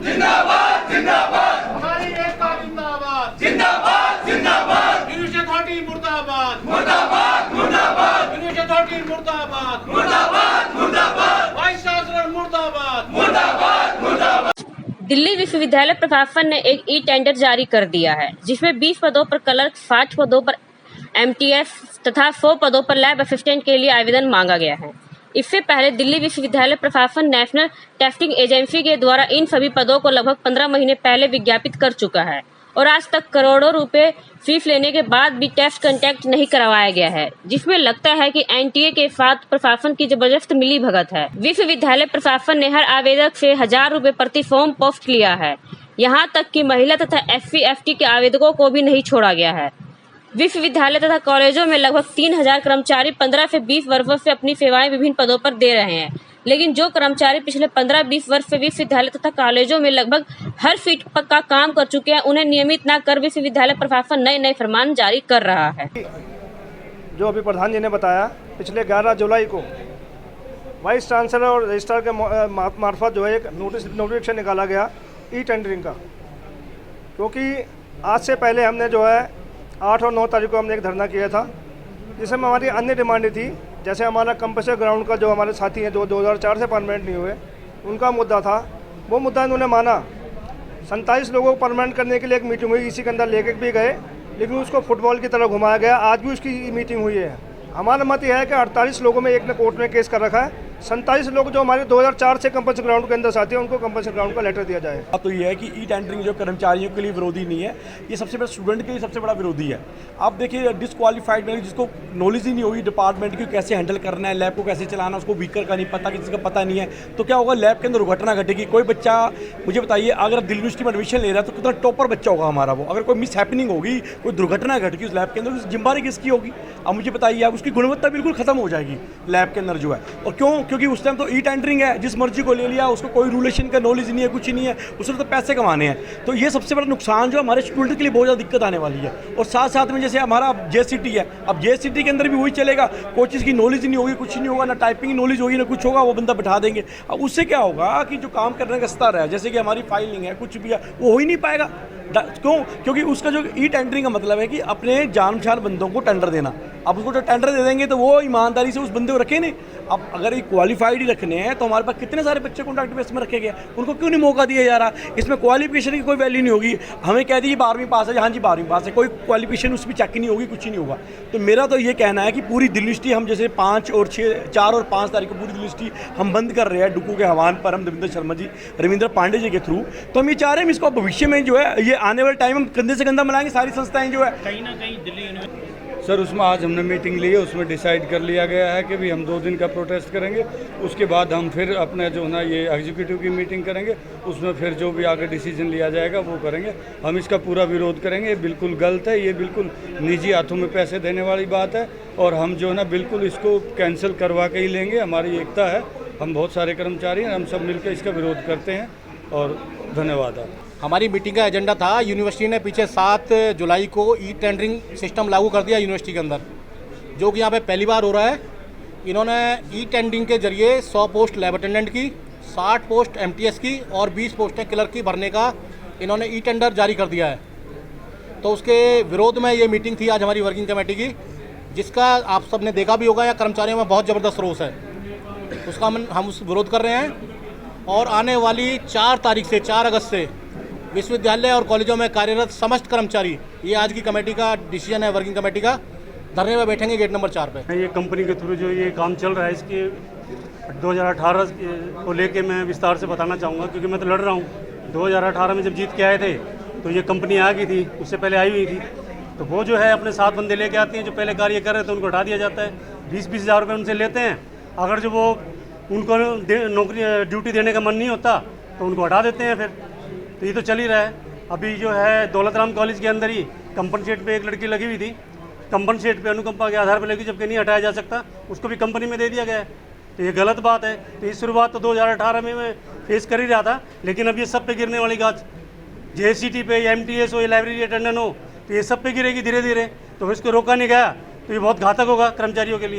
जिंदाबाद जिंदाबाद हमारी एकता जिंदाबाद जिंदाबाद जिंदाबाद यूनिवर्सिटी अथॉरिटी मुर्दाबाद मुर्दाबाद मुर्दाबाद यूनिवर्सिटी अथॉरिटी मुर्दाबाद मुर्दाबाद मुर्दाबाद वाइस चांसलर मुर्दाबाद मुर्दाबाद मुर्दाबाद। दिल्ली विश्वविद्यालय प्रशासन ने एक ई टेंडर जारी कर दिया है, जिसमें 20 पदों पर क्लर्क, 60 पदों पर एमटीएस तथा 100 पदों पर लैब असिस्टेंट के लिए आवेदन मांगा गया है। इससे पहले दिल्ली विश्वविद्यालय प्रशासन नेशनल टेस्टिंग एजेंसी के द्वारा इन सभी पदों को लगभग 15 महीने पहले विज्ञापित कर चुका है और आज तक करोड़ों रुपए फीस लेने के बाद भी टेस्ट कंडक्ट नहीं करवाया गया है, जिसमें लगता है कि एनटीए के साथ प्रशासन की जबरदस्त मिली भगत है। विश्वविद्यालय प्रशासन ने हर आवेदक से 1000 रुपए प्रति फॉर्म पोस्ट लिया है। यहाँ तक कि महिला तथा SC/ST के आवेदकों को भी नहीं छोड़ा गया है। विश्वविद्यालय तथा कॉलेजों में लगभग 3000 कर्मचारी 15 से 20 वर्षों से अपनी सेवाएं विभिन्न पदों पर दे रहे हैं, लेकिन जो कर्मचारी पिछले 15-20 वर्ष से विश्वविद्यालय तथा कॉलेजों में लगभग हर फीट का काम कर चुके हैं, उन्हें नियमित न कर विश्वविद्यालय प्रशासन नए फरमान जारी कर रहा है। जो अभी प्रधान जी ने बताया, पिछले 11 जुलाई को वाइस चांसलर और रजिस्ट्रार के मार्फत जो है एक नोटिफिकेशन निकाला गया ई टेंडरिंग का, क्योंकि आज से पहले हमने जो है 8 और 9 तारीख को हमने एक धरना किया था, जिसमें हमारी अन्य डिमांडें थी। जैसे हमारा कंप्रेसर ग्राउंड का जो हमारे साथी हैं जो 2004 से परमानेंट नहीं हुए, उनका मुद्दा था, वो मुद्दा इन्होंने माना। 47 लोगों को परमानेंट करने के लिए एक मीटिंग हुई, इसी के अंदर लेके भी गए, लेकिन उसको फुटबॉल की तरह घुमाया गया। आज भी उसकी मीटिंग हुई है। हमारा मत यह है कि 48 लोगों में एक ने कोर्ट में केस कर रखा है, 47 लोग जो हमारे 2004 से कंपल्सरी ग्राउंड के अंदर साथी हैं, उनको कंपल्सरी ग्राउंड का लेटर दिया जाए। तो ये है कि ई टेंडरिंग जो कर्मचारियों के लिए विरोधी नहीं है, ये सबसे बड़ा स्टूडेंट के लिए सबसे बड़ा विरोधी है। आप देखिए डिसक्वालीफाइड में जिसको नॉलेज ही नहीं होगी डिपार्टमेंट की कैसे हैंडल करना है, लैब को कैसे चलाना, उसको वीकर का नहीं पता, किसी का पता नहीं है, तो क्या होगा, लैब के अंदर दुर्घटना घटेगी। कोई बच्चा, मुझे बताइए, अगर दिल्ली यूनिवर्सिटी में एडमिशन ले रहा है तो कितना टॉपर बच्चा होगा हमारा वो, अगर कोई मिस हैपनिंग होगी, कोई दुर्घटना घटेगी उस लैब के अंदर, उस जिम्मेदारी किसकी होगी? अब मुझे बताइए, आप उसकी गुणवत्ता बिल्कुल खत्म हो जाएगी लैब के अंदर जो है। और क्यों? क्योंकि उस टाइम तो ई टेंडरिंग है, जिस मर्जी को ले लिया, उसको कोई रूलेशन का नॉलेज नहीं है, कुछ नहीं है, उसने तो पैसे कमाने हैं। तो ये सबसे बड़ा नुकसान जो हमारे स्टूडेंट के लिए बहुत ज़्यादा दिक्कत आने वाली है। और साथ साथ में जैसे हमारा JCT है, अब JCT के अंदर भी वही चलेगा, कोचेज़ की नॉलेज नहीं होगी, कुछ नहीं होगा, ना टाइपिंग नॉलेज होगी, ना कुछ होगा, वो बंदा बैठा देंगे। अब उससे क्या होगा कि जो काम करने का स्तर है, जैसे कि हमारी फाइलिंग है, कुछ भी है, वो हो ही नहीं पाएगा। क्यों? क्योंकि उसका जो ई टेंडरिंग का मतलब है कि अपने जान पहचान बंदों को टेंडर देना। अब उसको जो टेंडर दे देंगे तो वो ईमानदारी से उस बंदे को रखे नहीं। अब अगर ये क्वालिफाइड ही रखने हैं तो हमारे पास कितने सारे बच्चे कॉन्ट्रैक्ट बेस में रखे गए, उनको क्यों नहीं मौका दिया जा रहा? इसमें क्वालिफिकेशन की कोई वैल्यू नहीं होगी। हमें कह दी 12वीं पास है, हाँ जी 12वीं पास है, कोई क्वालिफिकेशन उसमें चेक नहीं होगी, कुछ नहीं होगा। तो मेरा तो ये कहना है कि पूरी दिल्ली यूनिवर्सिटी हम जैसे 4 और 5 तारीख को पूरी दिल्ली यूनिवर्सिटी हम बंद कर रहे हैं डुकू के आह्वान पर, हम रविंद्र शर्मा जी, रविंद्र पांडे जी के थ्रू। तो हम ये चाह रहे हैं इसको भविष्य में जो है, ये आने वाले टाइम हम कंधे से कंधा मिलाएंगे सारी संस्थाएं जो है। कहीं ना कहीं दिल्ली सर उसमें आज हमने मीटिंग ली है, उसमें डिसाइड कर लिया गया है कि भी हम 2 दिन का प्रोटेस्ट करेंगे, उसके बाद हम फिर अपने जो ना ये एग्जीक्यूटिव की मीटिंग करेंगे, उसमें फिर जो भी आगे डिसीजन लिया जाएगा वो करेंगे। हम इसका पूरा विरोध करेंगे, ये बिल्कुल गलत है, ये बिल्कुल निजी हाथों में पैसे देने वाली बात है और हम जो ना बिल्कुल इसको कैंसिल करवा के ही लेंगे। हमारी एकता है, हम बहुत सारे कर्मचारी हैं, हम सब मिलकर इसका विरोध करते हैं और धन्यवाद आप। हमारी मीटिंग का एजेंडा था, यूनिवर्सिटी ने पीछे 7 जुलाई को ई टेंडरिंग सिस्टम लागू कर दिया यूनिवर्सिटी के अंदर, जो कि यहाँ पे पहली बार हो रहा है। इन्होंने ई टेंडरिंग के जरिए 100 पोस्ट लैब अटेंडेंट की, 60 पोस्ट MTS की और 20 पोस्टें क्लर्क की भरने का इन्होंने ई टेंडर जारी कर दिया है। तो उसके विरोध में ये मीटिंग थी आज हमारी वर्किंग कमेटी की, जिसका आप सब ने देखा भी होगा, या कर्मचारियों में बहुत ज़बरदस्त रोष है, उसका हम उस विरोध कर रहे हैं। और आने वाली 4 तारीख से 4 अगस्त से विश्वविद्यालय और कॉलेजों में कार्यरत समस्त कर्मचारी, ये आज की कमेटी का डिसीजन है, वर्किंग कमेटी का, धरने में बैठेंगे गेट नंबर 4 पे। ये कंपनी के थ्रू जो ये काम चल रहा है, इसके 2018 को लेके मैं विस्तार से बताना चाहूँगा, क्योंकि मैं तो लड़ रहा हूँ। 2018 में जब जीत के आए थे तो ये कंपनी आ गई थी, उससे पहले आई हुई थी। तो वो जो है अपने 7 बंदे लेके आती हैं, जो पहले कार्य कर रहे थे उनको हटा दिया जाता है, 20-20 हज़ार रुपये उनसे लेते हैं। अगर जो वो उनको नौकरी ड्यूटी देने का मन नहीं होता तो उनको हटा देते हैं फिर। तो ये तो चल ही रहा है। अभी जो है दौलत राम कॉलेज के अंदर ही कंपनसेट पे एक लड़की लगी हुई थी, कंपनसेट पे अनुकंपा के आधार पर लगी, जबकि नहीं हटाया जा सकता, उसको भी कंपनी में दे दिया गया है। तो ये गलत बात है। तो ये शुरुआत तो 2018 में मैं फेस कर ही रहा था, लेकिन अब ये सब पे गिरने वाली गाज, JCT पे या MTS हो या लाइब्रेरी अटेंडेंट हो, तो ये सब पे गिरेगी धीरे धीरे। तो इसको रोका नहीं गया तो ये बहुत घातक होगा कर्मचारियों के लिए।